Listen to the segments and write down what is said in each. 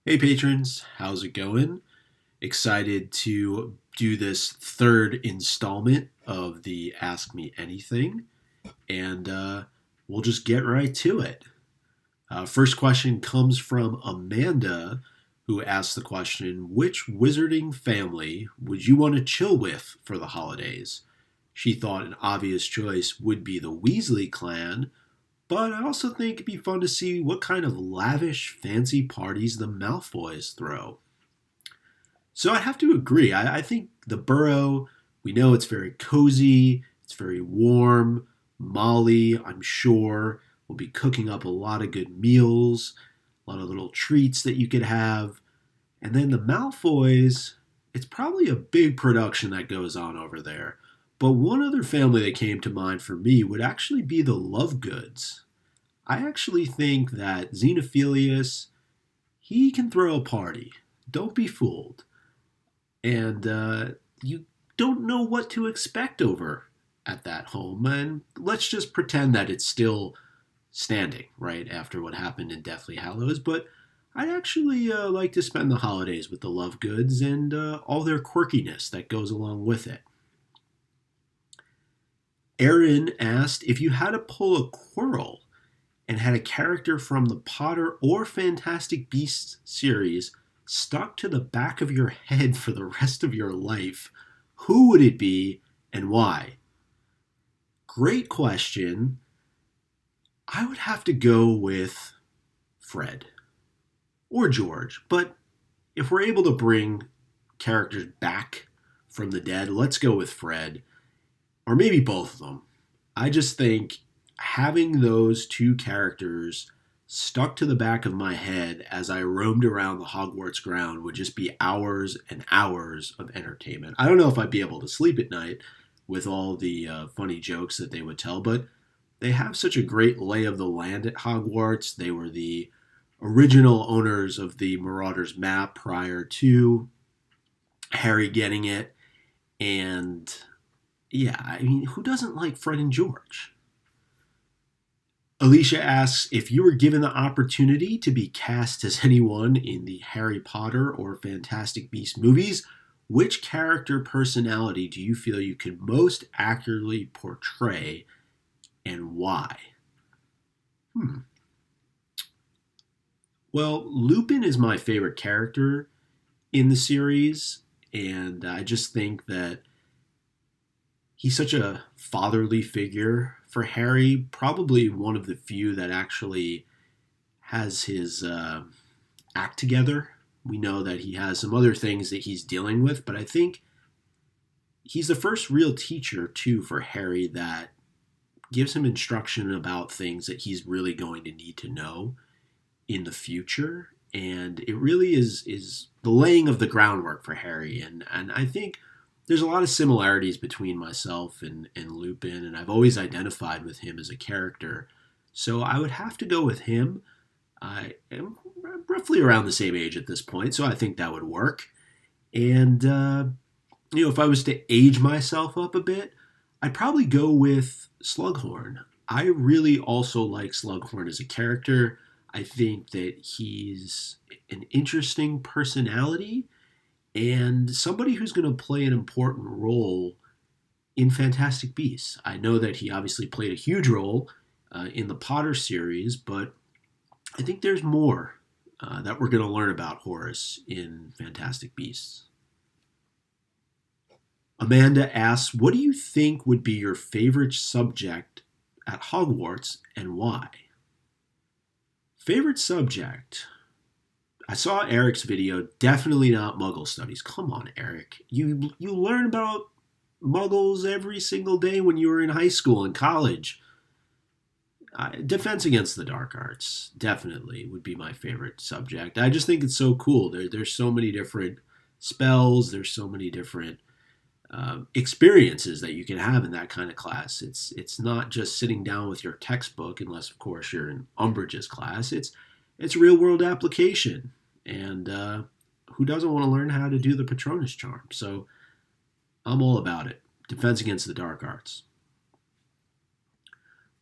Hey patrons, how's it going? Excited to do this third installment of the Ask Me Anything, and we'll just get right to it. First question comes from Amanda, who asked the question: which wizarding family would you want to chill with for the holidays? She thought an obvious choice would be the Weasley clan, but I also think it'd be fun to see what kind of lavish, fancy parties the Malfoys throw. So I have to agree. I think the Burrow, we know it's very cozy, it's very warm. Molly, I'm sure, will be cooking up a lot of good meals, a lot of little treats that you could have. And then the Malfoys, it's probably a big production that goes on over there. But one other family that came to mind for me would actually be the Lovegoods. I actually think that Xenophilius, he can throw a party. Don't be fooled. And you don't know what to expect over at that home. And let's just pretend that it's still standing, right, after what happened in Deathly Hallows. But I'd actually like to spend the holidays with the Lovegoods and all their quirkiness that goes along with it. Aaron asked if you had to pull a Quirrell and had a character from the Potter or Fantastic Beasts series stuck to the back of your head for the rest of your life, who would it be and why? Great question. I would have to go with Fred or George, but if we're able to bring characters back from the dead, let's go with Fred, or maybe both of them. I just think having those two characters stuck to the back of my head as I roamed around the Hogwarts ground would just be hours and hours of entertainment. I don't know if I'd be able to sleep at night with all the funny jokes that they would tell, but they have such a great lay of the land at Hogwarts. They were the original owners of the Marauders map prior to Harry getting it. And yeah, I mean, who doesn't like Fred and George? Alicia asks if you were given the opportunity to be cast as anyone in the Harry Potter or Fantastic Beasts movies, which character personality do you feel you could most accurately portray and why? Hmm. Well, Lupin is my favorite character in the series, and I just think that he's such a fatherly figure for Harry, probably one of the few that actually has his act together. We know that he has some other things that he's dealing with, but I think he's the first real teacher, too, for Harry that gives him instruction about things that he's really going to need to know in the future. And it really is the laying of the groundwork for Harry. And I think there's a lot of similarities between myself and Lupin, and I've always identified with him as a character. So I would have to go with him. I am roughly around the same age at this point, so I think that would work. And, if I was to age myself up a bit, I'd probably go with Slughorn. I really also like Slughorn as a character. I think that he's an interesting personality and somebody who's going to play an important role in Fantastic Beasts. I know that he obviously played a huge role in the Potter series, but I think there's more that we're going to learn about Horace in Fantastic Beasts. Amanda asks, what do you think would be your favorite subject at Hogwarts and why? Favorite subject? I saw Eric's video. Definitely not Muggle studies. Come on, Eric. You learn about Muggles every single day when you were in high school and college. Defense against the dark arts definitely would be my favorite subject. I just think it's so cool. There's so many different spells. There's so many different experiences that you can have in that kind of class. It's not just sitting down with your textbook, unless of course you're in Umbridge's class. It's real world application, and who doesn't want to learn how to do the Patronus charm? So I'm all about it. Defense against the dark arts.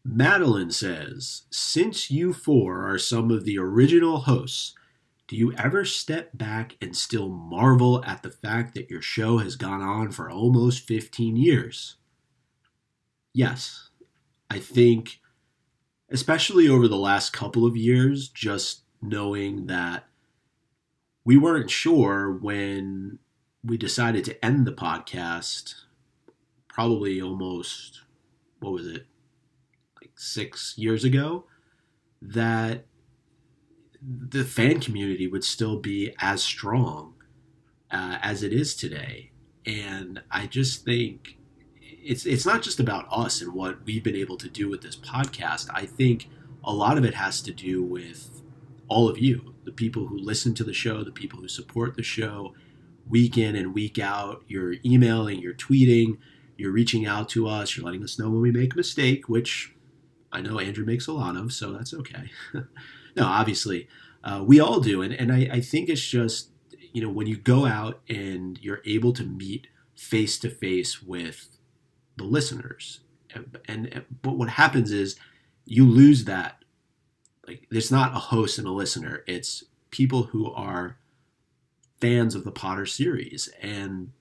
Madeline says, since you four are some of the original hosts, Do you ever step back and still marvel at the fact that your show has gone on for almost 15 years? Yes, I think, especially over the last couple of years, just knowing that we weren't sure when we decided to end the podcast, probably almost, what was it, like 6 years ago, that the fan community would still be as strong as it is today. And I just think it's not just about us and what we've been able to do with this podcast. I think a lot of it has to do with all of you, the people who listen to the show, the people who support the show week in and week out. You're emailing, you're tweeting, you're reaching out to us, you're letting us know when we make a mistake, which I know Andrew makes a lot of, so that's okay. No, obviously, we all do. And I think it's just, when you go out and you're able to meet face to face with the listeners, but what happens is you lose that. Like, it's not a host and a listener. It's people who are fans of the Potter series. And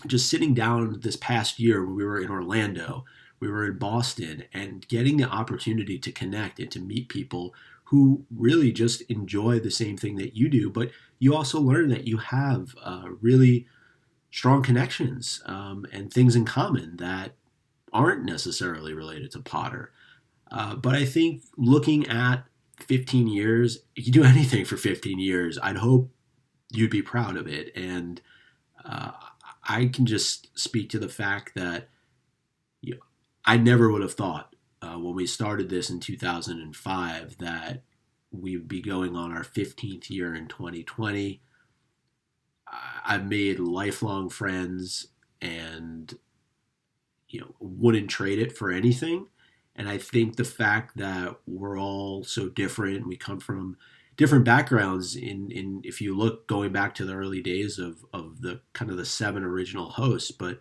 just sitting down this past year when we were in Orlando, we were in Boston, and getting the opportunity to connect and to meet people who really just enjoy the same thing that you do, but you also learn that you have really strong connections and things in common that aren't necessarily related to Potter. But I think looking at 15 years, if you do anything for 15 years, I'd hope you'd be proud of it. And I can just speak to the fact that I never would have thought when we started this in 2005 that we would be going on our 15th year in 2020. I've made lifelong friends and wouldn't trade it for anything. And I think the fact that we're all so different, we come from different backgrounds in if you look going back to the early days of the kind of the 7 original hosts, but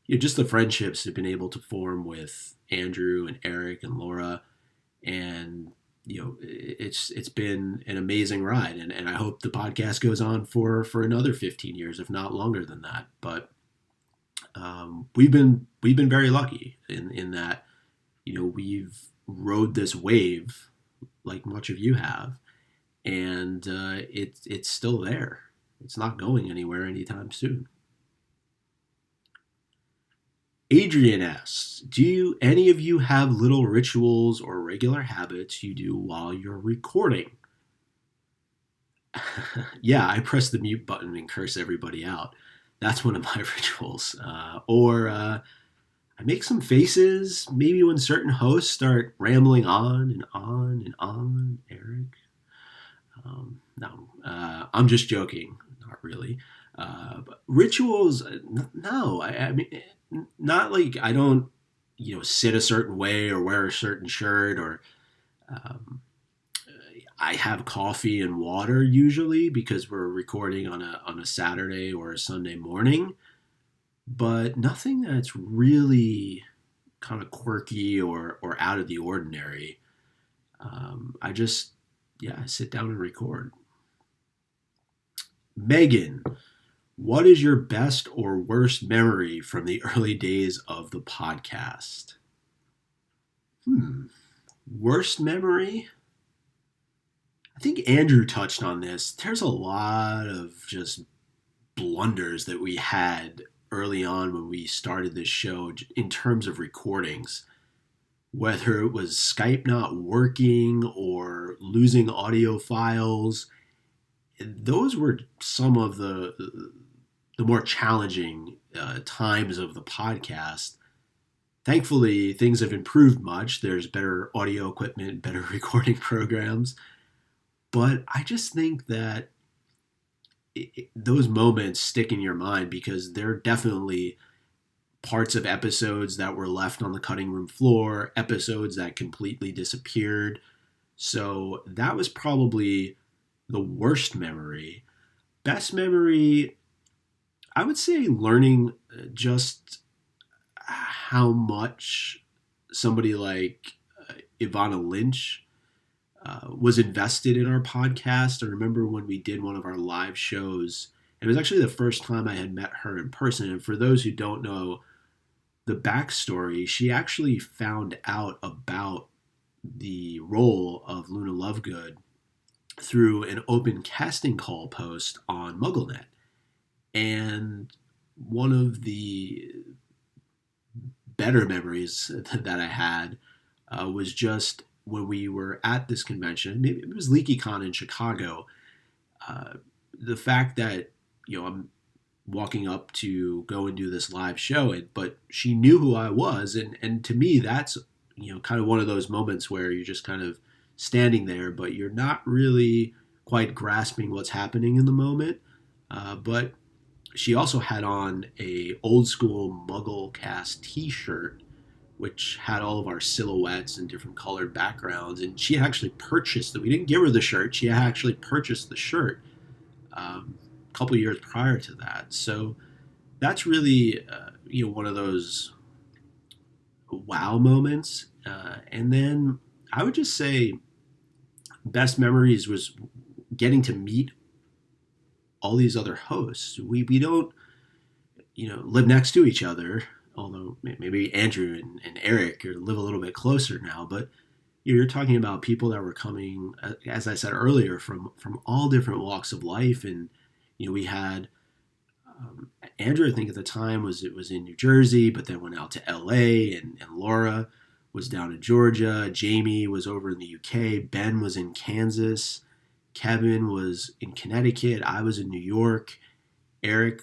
just the friendships have been able to form with Andrew and Eric and Laura, and it's been an amazing ride, and I hope the podcast goes on for another 15 years, if not longer than that. But we've been very lucky in that we've rode this wave like much of you have, and it's still there. It's not going anywhere anytime soon. Adrian asks, do any of you have little rituals or regular habits you do while you're recording? Yeah, I press the mute button and curse everybody out. That's one of my rituals. Or I make some faces, maybe when certain hosts start rambling on and on and on. Eric? No, I'm just joking. Not really. But rituals, no. I mean, not like I don't, sit a certain way or wear a certain shirt, or I have coffee and water usually because we're recording on a Saturday or a Sunday morning, but nothing that's really kind of quirky or out of the ordinary. I just, I sit down and record. Megan, what is your best or worst memory from the early days of the podcast? Worst memory? I think Andrew touched on this. There's a lot of just blunders that we had early on when we started this show in terms of recordings. Whether it was Skype not working or losing audio files, those were some of the more challenging times of the podcast. Thankfully, things have improved much. There's better audio equipment, better recording programs. But I just think that those moments stick in your mind because they're definitely parts of episodes that were left on the cutting room floor, episodes that completely disappeared. So that was probably the worst memory. Best memory, I would say learning just how much somebody like Ivana Lynch was invested in our podcast. I remember when we did one of our live shows. It was actually the first time I had met her in person. And for those who don't know the backstory, she actually found out about the role of Luna Lovegood through an open casting call post on MuggleNet. And one of the better memories that I had was just when we were at this convention. Maybe it was LeakyCon in Chicago. The fact that, I'm walking up to go and do this live show, but she knew who I was, and to me that's kind of one of those moments where you're just kind of standing there, but you're not really quite grasping what's happening in the moment. But she also had on a old school MuggleCast t-shirt, which had all of our silhouettes and different colored backgrounds. And she actually purchased it. We didn't give her the shirt. She actually purchased the shirt a couple years prior to that. So that's really, one of those wow moments. And then I would just say best memories was getting to meet all these other hosts. We don't, live next to each other, although maybe Andrew and Eric live a little bit closer now, but you're talking about people that were coming, as I said earlier, from all different walks of life. And, we had Andrew, I think at the time was in New Jersey, but then went out to LA, and Laura was down in Georgia. Jamie was over in the UK. Ben was in Kansas. Kevin was in Connecticut. I was in New York. Eric,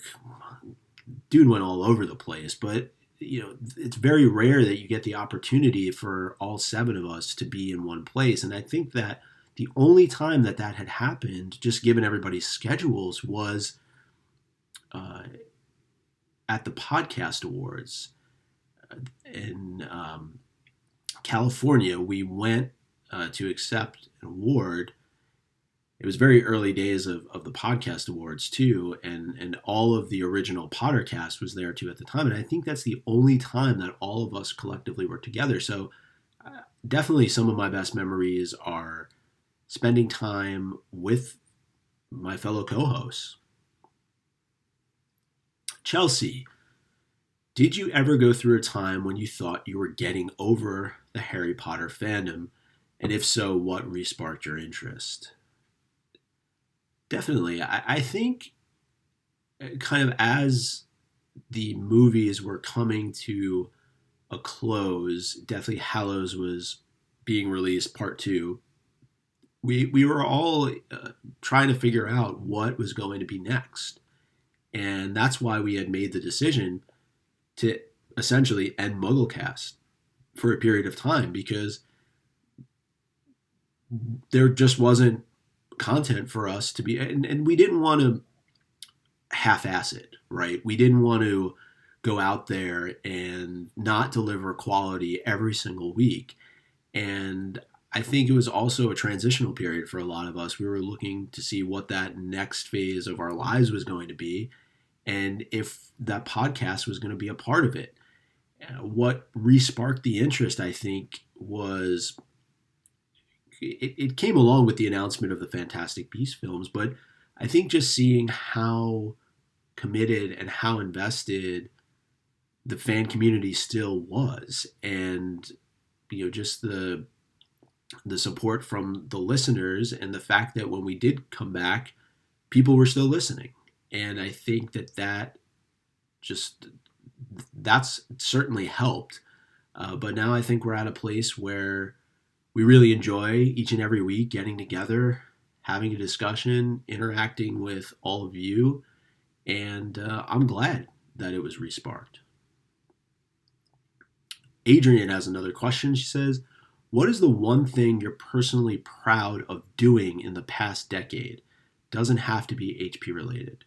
dude, went all over the place. But, it's very rare that you get the opportunity for all 7 of us to be in one place. And I think that the only time that had happened, just given everybody's schedules, was at the podcast awards in California. We went to accept an award. It was very early days of the podcast awards too, and all of the original Pottercast was there too at the time. And I think that's the only time that all of us collectively were together. So definitely some of my best memories are spending time with my fellow co-hosts. Chelsea, did you ever go through a time when you thought you were getting over the Harry Potter fandom? And if so, what re-sparked your interest? Definitely. I think kind of as the movies were coming to a close, Deathly Hallows was being released, part 2. We were all trying to figure out what was going to be next. And that's why we had made the decision to essentially end MuggleCast for a period of time, because there just wasn't content for us to be, and we didn't want to half-ass it, right? We didn't want to go out there and not deliver quality every single week. And I think it was also a transitional period for a lot of us. We were looking to see what that next phase of our lives was going to be, and if that podcast was going to be a part of it. What re-sparked the interest, I think, was it came along with the announcement of the Fantastic Beasts films, but I think just seeing how committed and how invested the fan community still was, and just the support from the listeners, and the fact that when we did come back, people were still listening. And I think that's certainly helped. But now I think we're at a place where we really enjoy each and every week getting together, having a discussion, interacting with all of you. And I'm glad that it was re-sparked. Adrian has another question. She says, what is the one thing you're personally proud of doing in the past decade? Doesn't have to be HP related.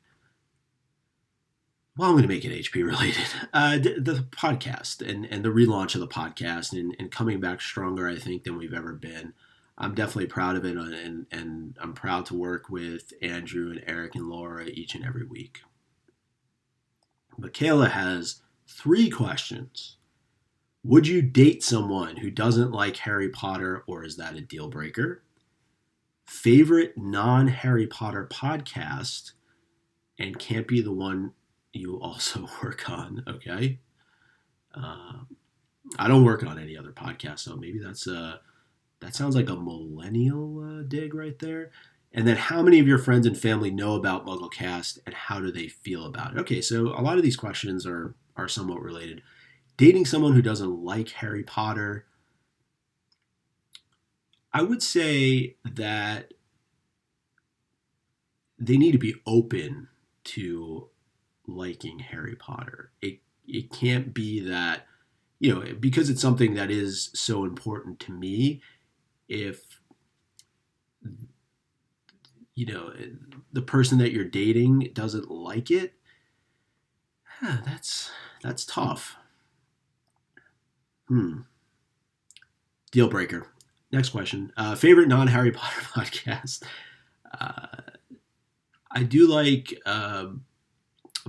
Well, I'm going to make it HP related. The podcast and the relaunch of the podcast and coming back stronger, I think, than we've ever been. I'm definitely proud of it, and I'm proud to work with Andrew and Eric and Laura each and every week. Michaela has 3 questions. Would you date someone who doesn't like Harry Potter, or is that a deal breaker? Favorite non-Harry Potter podcast, and can't be the one you also work on. Okay. Uh, I don't work on any other podcast, so maybe that sounds like a millennial dig right there. And then, how many of your friends and family know about MuggleCast, and how do they feel about it? Okay, so a lot of these questions are somewhat related. Dating someone who doesn't like Harry Potter, I would say that they need to be open to liking Harry Potter. It can't be that, because it's something that is so important to me. If you know the person that you're dating doesn't like it, that's tough. Deal breaker. Next question. Favorite non-Harry Potter podcast. Uh, I do like a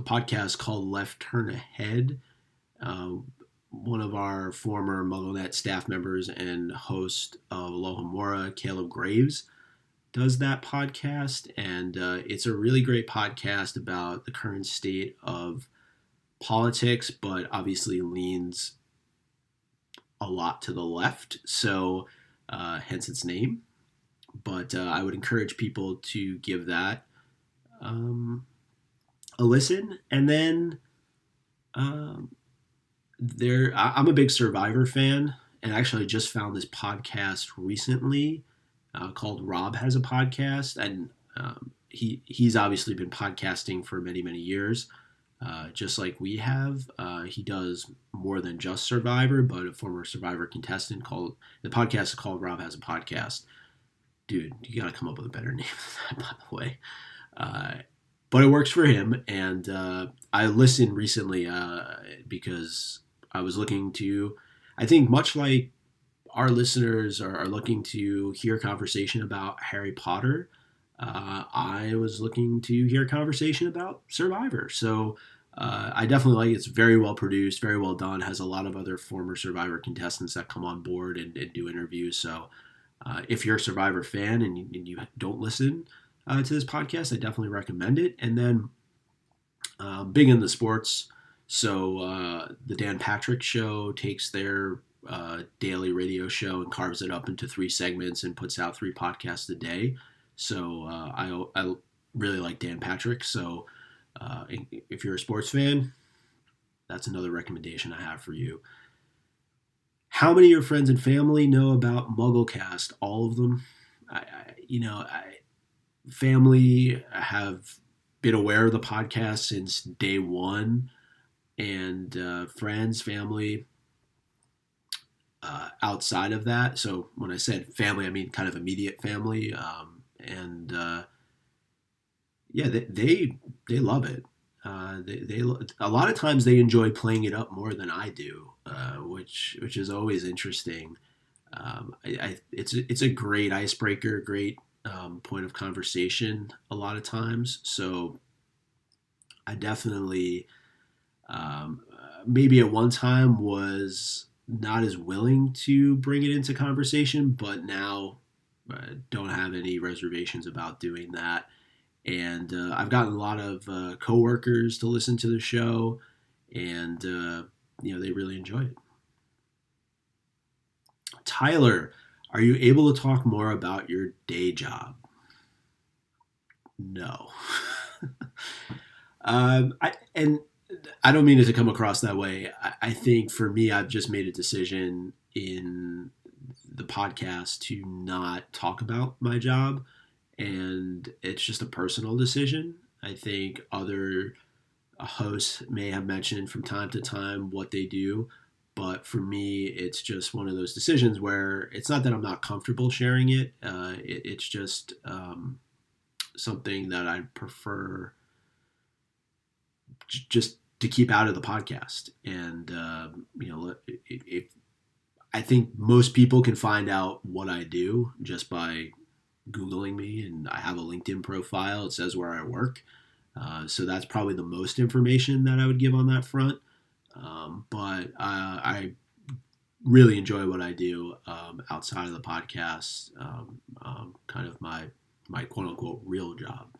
podcast called Left Turn Ahead. Uh, One of our former MuggleNet staff members and host of Alohomora, Caleb Graves, does that podcast, and it's a really great podcast about the current state of politics, but obviously leans a lot to the left, so hence its name. But I would encourage people to give that a listen. And then I'm a big Survivor fan, and actually I just found this podcast recently called Rob Has a Podcast, and he's obviously been podcasting for many, many years, just like we have. He does more than just Survivor, but a former Survivor contestant. The podcast is called Rob Has a Podcast. Dude, you got to come up with a better name than that, by the way. But it works for him, and I listened recently because I was looking to, I think much like our listeners are looking to hear conversation about Harry Potter, I was looking to hear conversation about Survivor. So I definitely like it. It's very well produced, very well done, has a lot of other former Survivor contestants that come on board and do interviews. So if you're a Survivor fan and you don't listen to this podcast, I definitely recommend it. And then big in the sports. So the Dan Patrick Show takes their daily radio show and carves it up into 3 segments and puts out 3 podcasts a day. So I really like Dan Patrick. So if you're a sports fan, that's another recommendation I have for you. How many of your friends and family know about MuggleCast? All of them. Family have been aware of the podcast since day one, and friends, family, outside of that. So when I said family, I mean kind of immediate family, and yeah, they love it. They a lot of times they enjoy playing it up more than I do, which is always interesting. It's a great icebreaker, great point of conversation a lot of times. So I definitely maybe at one time was not as willing to bring it into conversation, but now don't have any reservations about doing that. And I've gotten a lot of coworkers to listen to the show, and they really enjoy it. Tyler, are you able to talk more about your day job? No. I don't mean it to come across that way. I think for me, I've just made a decision in the podcast to not talk about my job, and it's just a personal decision. I think other hosts may have mentioned from time to time what they do, but for me, it's just one of those decisions where it's not that I'm not comfortable sharing it. It's just something that I prefer just to keep out of the podcast. And if I think most people can find out what I do just by Googling me, and I have a LinkedIn profile. It says where I work. So that's probably the most information that I would give on that front. But I really enjoy what I do outside of the podcast, kind of my quote unquote real job.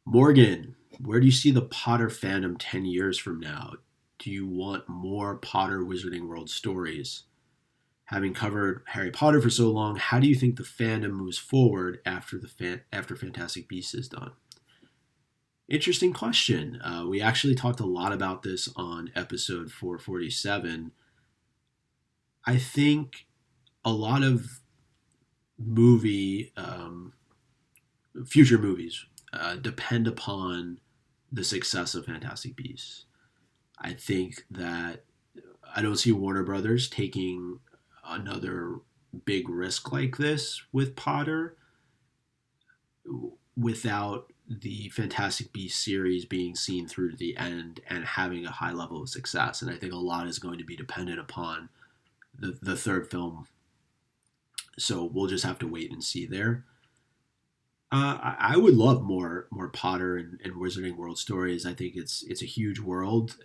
Morgan, where do you see the Potter fandom 10 years from now? Do you want more Potter Wizarding World stories? Having covered Harry Potter for so long, how do you think the fandom moves forward after after Fantastic Beasts is done? Interesting question. We actually talked a lot about this on episode 447. I think a lot of movie future movies depend upon the success of Fantastic Beasts. I think that I don't see Warner Brothers taking another big risk like this with Potter without the Fantastic Beasts series being seen through to the end and having a high level of success. And I think a lot is going to be dependent upon the third film. So we'll just have to wait and see there. I would love more Potter and Wizarding World stories. I think it's a huge world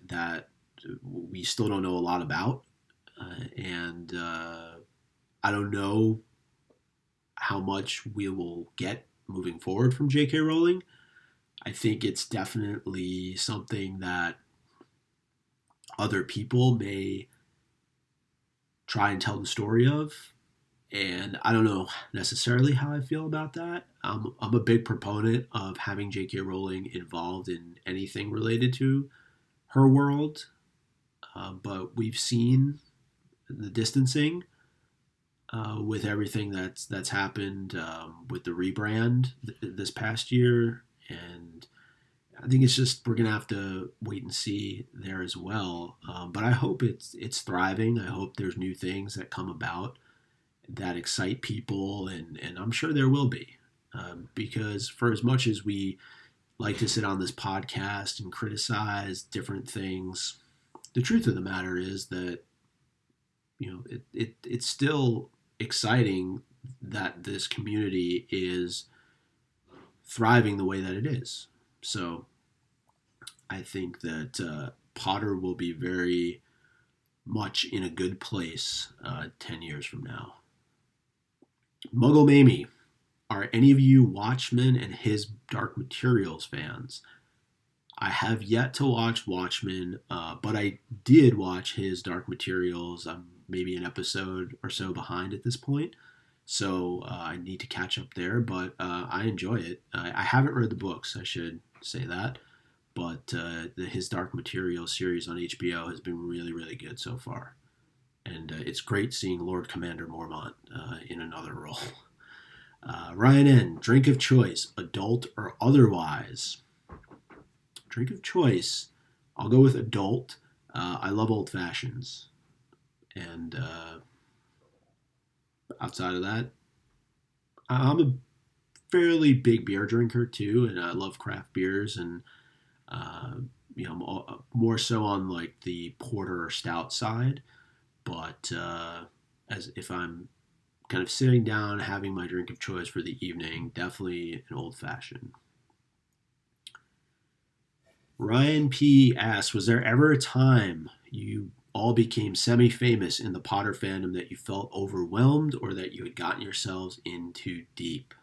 that we still don't know a lot about, and I don't know how much we will get moving forward from J.K. Rowling. I think it's definitely something that other people may try and tell the story of. And I don't know necessarily how I feel about that. I'm a big proponent of having J.K. Rowling involved in anything related to her world. But we've seen the distancing with everything that's happened with the rebrand this past year. And I think it's just we're gonna have to wait and see there as well. But I hope it's thriving. I hope there's new things that come about that excite people, and I'm sure there will be. Because for as much as we like to sit on this podcast and criticize different things, the truth of the matter is that it's still exciting that this community is thriving the way that it is. So I think that Potter will be very much in a good place 10 years from now. Muggle Mamie, are any of you Watchmen and His Dark Materials fans? I have yet to watch Watchmen, but I did watch His Dark Materials. I'm maybe an episode or so behind at this point, so I need to catch up there, but I enjoy it. I haven't read the books, I should say that, but the His Dark Materials series on HBO has been really, really good so far. And it's great seeing Lord Commander Mormont in another role. Ryan N., drink of choice, adult or otherwise? Drink of choice, I'll go with adult. I love old fashions. And outside of that, I'm a fairly big beer drinker too, and I love craft beers, and more so on like the porter or stout side. But as if I'm kind of sitting down, having my drink of choice for the evening, definitely an old fashioned. Ryan P. asks, was there ever a time you all became semi-famous in the Potter fandom that you felt overwhelmed or that you had gotten yourselves in too deep?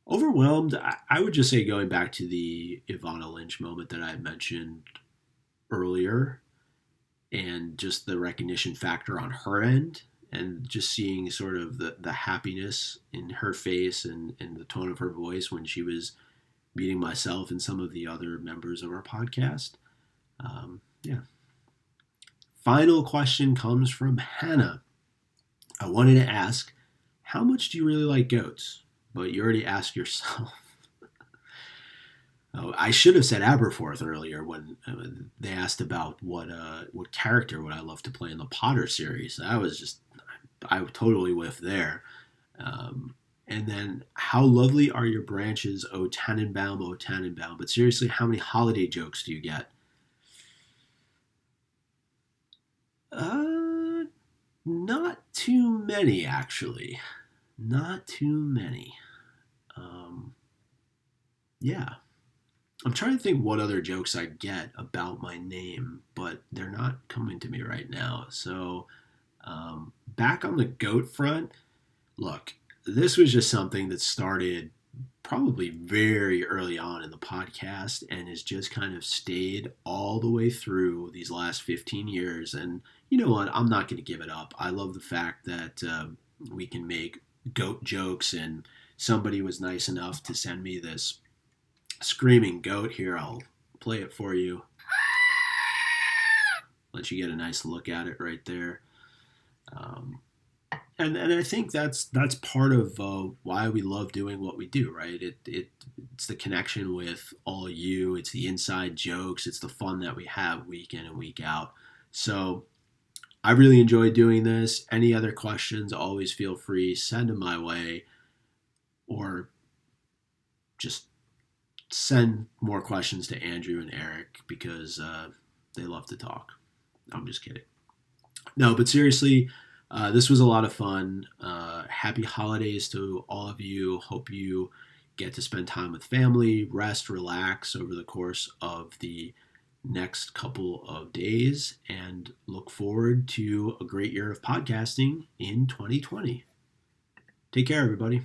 Overwhelmed, I would just say going back to the Ivana Lynch moment that I mentioned earlier, and just the recognition factor on her end, and just seeing sort of the happiness in her face and the tone of her voice when she was meeting myself and some of the other members of our podcast. Yeah. Final question comes from Hannah. I wanted to ask, how much do you really like goats? But you already asked yourself. Oh, I should have said Aberforth earlier when they asked about what character would I love to play in the Potter series. I totally whiffed there. And then, how lovely are your branches, O Tannenbaum, O Tannenbaum. But seriously, how many holiday jokes do you get? Not too many, actually. Not too many. Yeah. I'm trying to think what other jokes I get about my name, but they're not coming to me right now. So, back on the goat front, look, this was just something that started probably very early on in the podcast and has just kind of stayed all the way through these last 15 years. And you know what? I'm not going to give it up. I love the fact that we can make goat jokes, and somebody was nice enough to send me this screaming goat. Here, I'll play it for you. Let you get a nice look at it right there. Um, and I think that's part of why we love doing what we do, right? It's the connection with all of you. It's the inside jokes. It's the fun that we have week in and week out. So I really enjoy doing this. Any other questions? Always feel free, send them my way, or just send more questions to Andrew and Eric because they love to talk. I'm just kidding. No, but seriously, this was a lot of fun. Happy holidays to all of you. Hope you get to spend time with family, rest, relax over the course of the next couple of days, and look forward to a great year of podcasting in 2020. Take care, everybody.